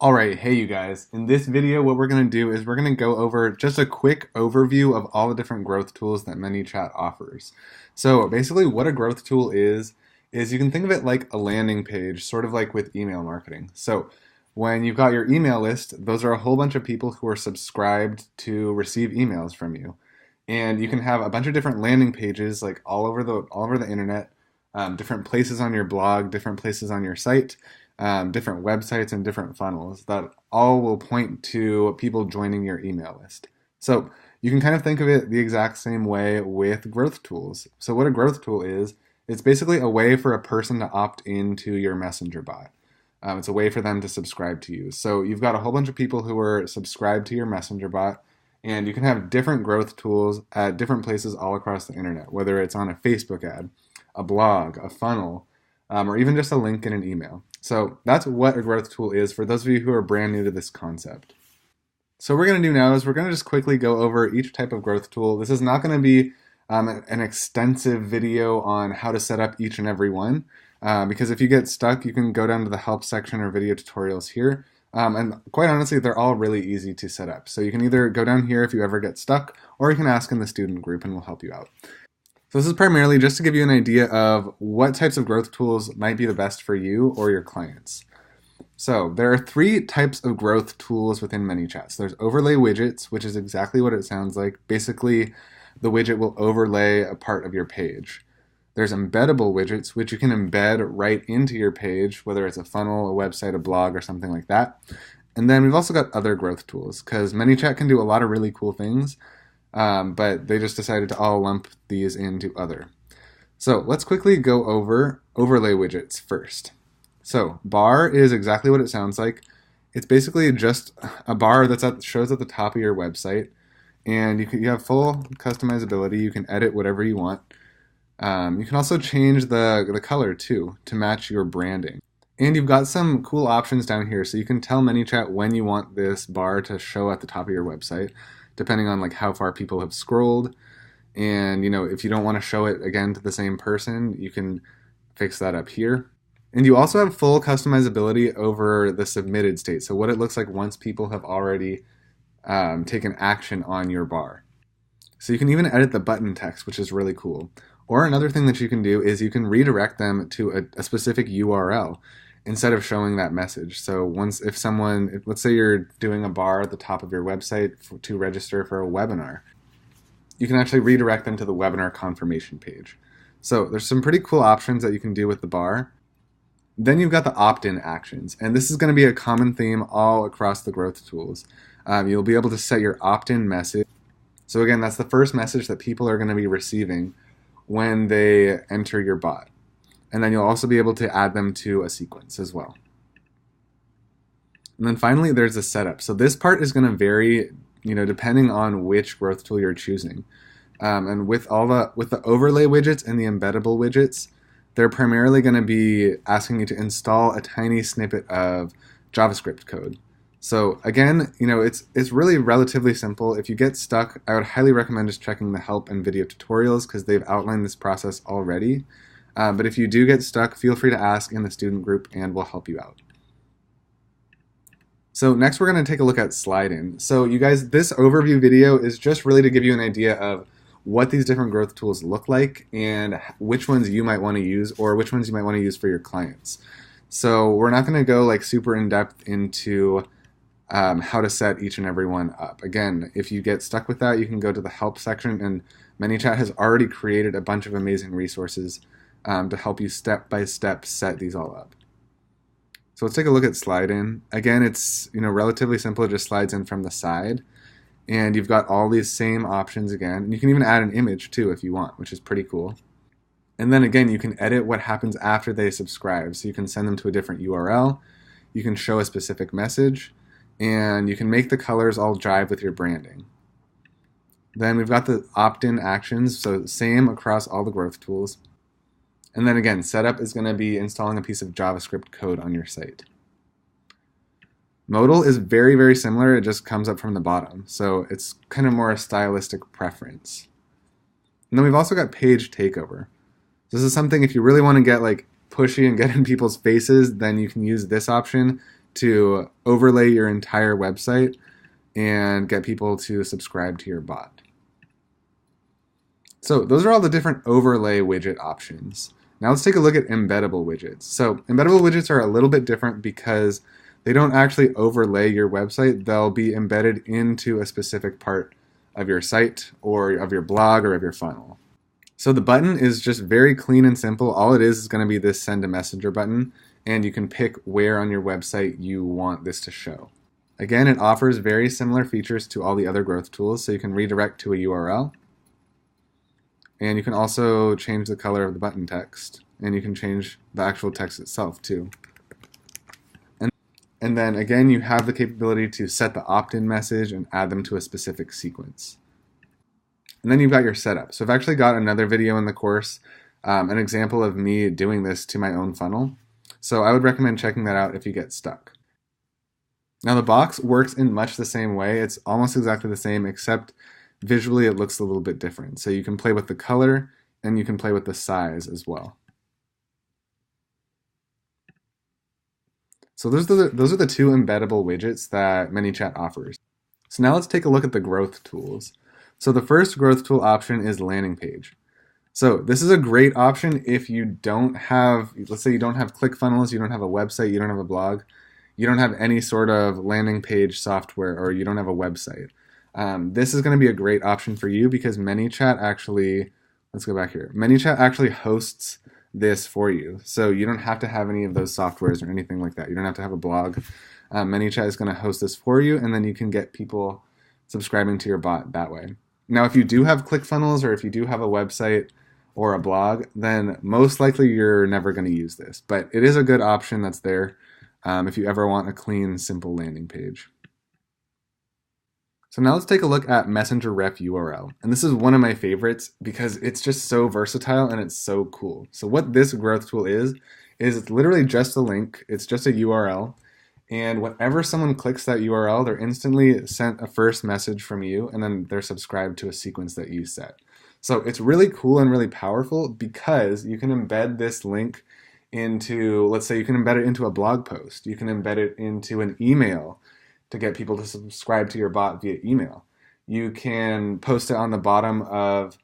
Alright, hey you guys. In this video, what we're going to do is we're going to go over just a quick overview of all the different growth tools that ManyChat offers. So basically what a growth tool is you can think of it like a landing page, sort of like with email marketing. So when you've got your email list, those are a whole bunch of people who are subscribed to receive emails from you. And you can have a bunch of different landing pages like all over the internet, different places on your blog, different places on your site, different websites and different funnels that all will point to people joining your email list. So you can kind of think of it the exact same way with growth tools. So what a growth tool is, it's basically a way for a person to opt into your messenger bot. It's a way for them to subscribe to you. So you've got a whole bunch of people who are subscribed to your messenger bot, and you can have different growth tools at different places all across the internet, whether it's on a Facebook ad, a blog, a funnel, or even just a link in an email. So that's what a growth tool is for those of you who are brand new to this concept. So what we're going to do now is we're going to just quickly go over each type of growth tool. This is not going to be an extensive video on how to set up each and every one, because if you get stuck, you can go down to the help section or video tutorials here. And quite honestly, they're all really easy to set up. So you can either go down here if you ever get stuck, or you can ask in the student group and we'll help you out. So this is primarily just to give you an idea of what types of growth tools might be the best for you or your clients. So there are three types of growth tools within ManyChat. So there's overlay widgets, which is exactly what it sounds like. Basically, the widget will overlay a part of your page. There's embeddable widgets, which you can embed right into your page, whether it's a funnel, a website, a blog, or something like that. And then we've also got other growth tools, because ManyChat can do a lot of really cool things, but they just decided to all lump these into other. So let's quickly go over overlay widgets first. So bar is exactly what it sounds like. It's basically just a bar that shows at the top of your website, and you have full customizability. You can edit whatever you want. You can also change the color too to match your branding. And you've got some cool options down here, so you can tell ManyChat when you want this bar to show at the top of your website, depending on like how far people have scrolled. And if you don't want to show it again to the same person, you can fix that up here. And you also have full customizability over the submitted state, so what it looks like once people have already taken action on your bar. So you can even edit the button text, which is really cool. Or another thing that you can do is you can redirect them to a specific URL instead of showing that message. So let's say you're doing a bar at the top of your website to register for a webinar, you can actually redirect them to the webinar confirmation page. So there's some pretty cool options that you can do with the bar. Then you've got the opt-in actions, and this is going to be a common theme all across the growth tools. You'll be able to set your opt-in message. So again, that's the first message that people are going to be receiving when they enter your bot. And then you'll also be able to add them to a sequence as well. And then finally, there's the setup. So this part is going to vary, depending on which growth tool you're choosing. And with the overlay widgets and the embeddable widgets, they're primarily going to be asking you to install a tiny snippet of JavaScript code. So again, it's really relatively simple. If you get stuck, I would highly recommend just checking the help and video tutorials because they've outlined this process already. But if you do get stuck, feel free to ask in the student group and we'll help you out. So next we're going to take a look at slide-in. So you guys, this overview video is just really to give you an idea of what these different growth tools look like and which ones you might want to use or which ones you might want to use for your clients. So we're not going to go like super in-depth into how to set each and every one up. Again, if you get stuck with that, you can go to the help section, and ManyChat has already created a bunch of amazing resources to help you step by step set these all up. So let's take a look at slide in. Again, it's relatively simple. It just slides in from the side, and you've got all these same options again. And you can even add an image too if you want, which is pretty cool. And then again, you can edit what happens after they subscribe. So you can send them to a different URL. You can show a specific message, and you can make the colors all jive with your branding. Then we've got the opt-in actions, so same across all the growth tools. And then again, setup is going to be installing a piece of JavaScript code on your site. Modal is very, very similar. It just comes up from the bottom, so it's kind of more a stylistic preference. And then we've also got page takeover. This is something if you really want to get like pushy and get in people's faces, then you can use this option. to overlay your entire website and get people to subscribe to your bot. So those are all the different overlay widget options. Now let's take a look at embeddable widgets. So embeddable widgets are a little bit different because they don't actually overlay your website. They'll be embedded into a specific part of your site or of your blog or of your funnel. So the button is just very clean and simple. All it is going to be this send a messenger button, and you can pick where on your website you want this to show. Again, it offers very similar features to all the other growth tools, so you can redirect to a URL. And you can also change the color of the button text, and you can change the actual text itself too. And then again, you have the capability to set the opt-in message and add them to a specific sequence. And then you've got your setup. So I've actually got another video in the course, an example of me doing this to my own funnel. So I would recommend checking that out if you get stuck. Now the box works in much the same way. It's almost exactly the same, except visually it looks a little bit different. So you can play with the color and you can play with the size as well. So those are the two embeddable widgets that ManyChat offers. So now let's take a look at the growth tools. So the first growth tool option is landing page. So this is a great option if you don't have, let's say you don't have ClickFunnels, you don't have a website, you don't have a blog, you don't have any sort of landing page software, or you don't have a website. This is going to be a great option for you because ManyChat actually, let's go back here, ManyChat actually hosts this for you. So you don't have to have any of those softwares or anything like that. You don't have to have a blog. ManyChat is going to host this for you, and then you can get people subscribing to your bot that way. Now, if you do have ClickFunnels or if you do have a website or a blog, then most likely you're never going to use this. But it is a good option that's there if you ever want a clean, simple landing page. So now let's take a look at Messenger Ref URL. And this is one of my favorites because it's just so versatile and it's so cool. So what this growth tool is it's literally just a link. It's just a URL. And whenever someone clicks that URL, they're instantly sent a first message from you, and then they're subscribed to a sequence that you set. So it's really cool and really powerful because you can embed this link into, let's say you can embed it into a blog post. You can embed it into an email to get people to subscribe to your bot via email. You can post it on the bottom of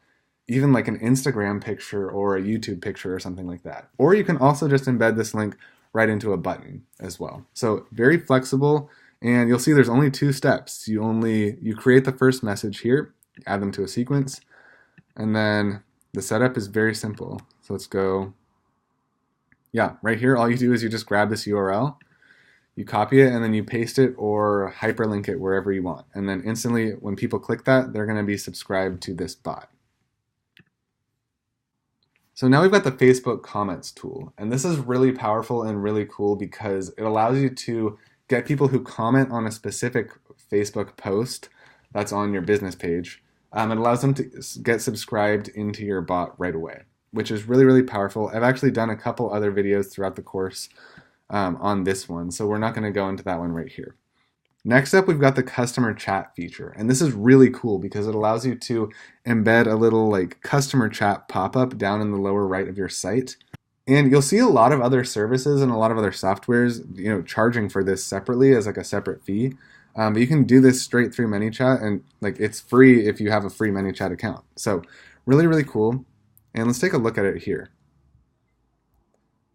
even like an Instagram picture or a YouTube picture or something like that. Or you can also just embed this link right into a button as well. So very flexible, and you'll see there's only two steps. You create the first message here, add them to a sequence, and then the setup is very simple. So let's go, right here, all you do is you just grab this URL, you copy it, and then you paste it or hyperlink it wherever you want. And then instantly, when people click that, they're going to be subscribed to this bot. So now we've got the Facebook comments tool. And this is really powerful and really cool because it allows you to get people who comment on a specific Facebook post that's on your business page. It allows them to get subscribed into your bot right away, which is really, really powerful. I've actually done a couple other videos throughout the course on this one, so we're not going to go into that one right here. Next up, we've got the customer chat feature, and this is really cool because it allows you to embed a little like customer chat pop-up down in the lower right of your site. And you'll see a lot of other services and a lot of other softwares, charging for this separately as like a separate fee. But you can do this straight through ManyChat, and like it's free if you have a free ManyChat account. So really, really cool. And let's take a look at it here.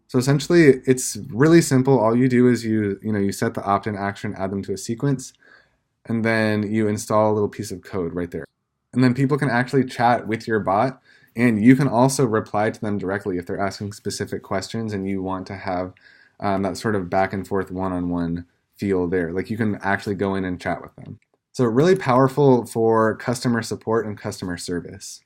So essentially, it's really simple. All you do is you set the opt-in action, add them to a sequence, and then you install a little piece of code right there. And then people can actually chat with your bot, and you can also reply to them directly if they're asking specific questions and you want to have that sort of back and forth one-on-one feel there. Like you can actually go in and chat with them. So really powerful for customer support and customer service.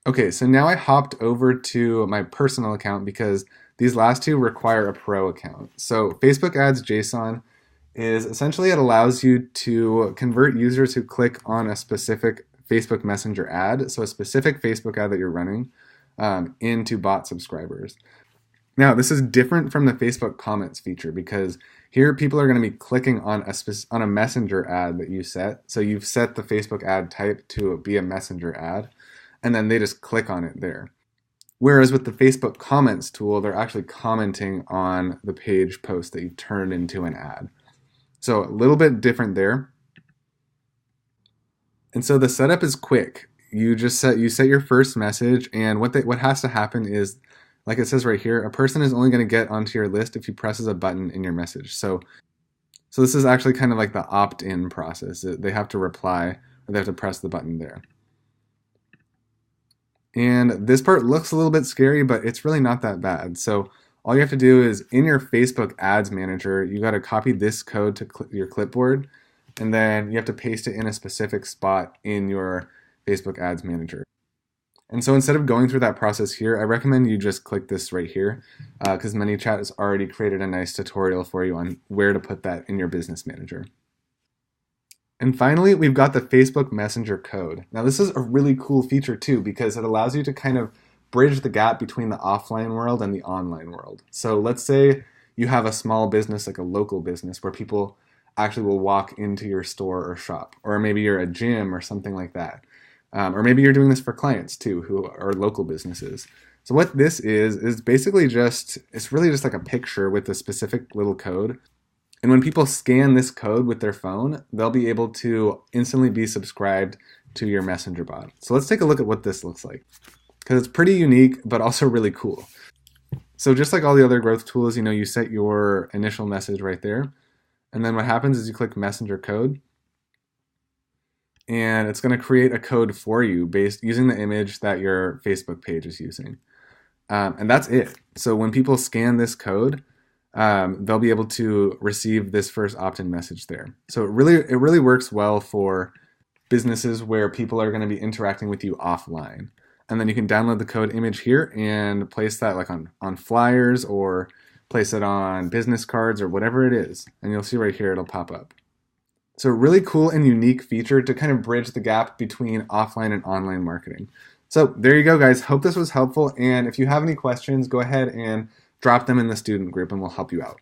Okay, so now I hopped over to my personal account because these last two require a pro account. So Facebook Ads JSON is essentially, it allows you to convert users who click on a specific Facebook Messenger ad, so a specific Facebook ad that you're running, into bot subscribers. Now, this is different from the Facebook comments feature because here people are going to be clicking on a Messenger ad that you set. So you've set the Facebook ad type to be a Messenger ad, and then they just click on it there. Whereas with the Facebook comments tool, they're actually commenting on the page post that you've turned into an ad. So a little bit different there. And so the setup is quick. You set your first message, and what has to happen is, like it says right here, a person is only going to get onto your list if he presses a button in your message. So this is actually kind of like the opt-in process. They have to reply, or they have to press the button there. And this part looks a little bit scary, but it's really not that bad. So all you have to do is, in your Facebook Ads Manager, you got to copy this code to your clipboard, and then you have to paste it in a specific spot in your Facebook Ads Manager. And so instead of going through that process here, I recommend you just click this right here, because ManyChat has already created a nice tutorial for you on where to put that in your business manager. And finally, we've got the Facebook Messenger code. Now this is a really cool feature too, because it allows you to kind of bridge the gap between the offline world and the online world. So let's say you have a small business, like a local business, where people actually will walk into your store or shop, or maybe you're a gym or something like that. Or maybe you're doing this for clients too, who are local businesses. So what this is basically it's really just like a picture with a specific little code. And when people scan this code with their phone, they'll be able to instantly be subscribed to your Messenger bot. So let's take a look at what this looks like, because it's pretty unique, but also really cool. So just like all the other growth tools, you set your initial message right there. And then what happens is you click Messenger code, and it's going to create a code for you based using the image that your Facebook page is using. And that's it. So when people scan this code, they'll be able to receive this first opt-in message there. So it really works well for businesses where people are going to be interacting with you offline. And then you can download the code image here and place that like on flyers, or place it on business cards, or whatever it is. And you'll see right here, it'll pop up. So a really cool and unique feature to kind of bridge the gap between offline and online marketing. So there you go, guys. Hope this was helpful. And if you have any questions, go ahead and drop them in the student group and we'll help you out.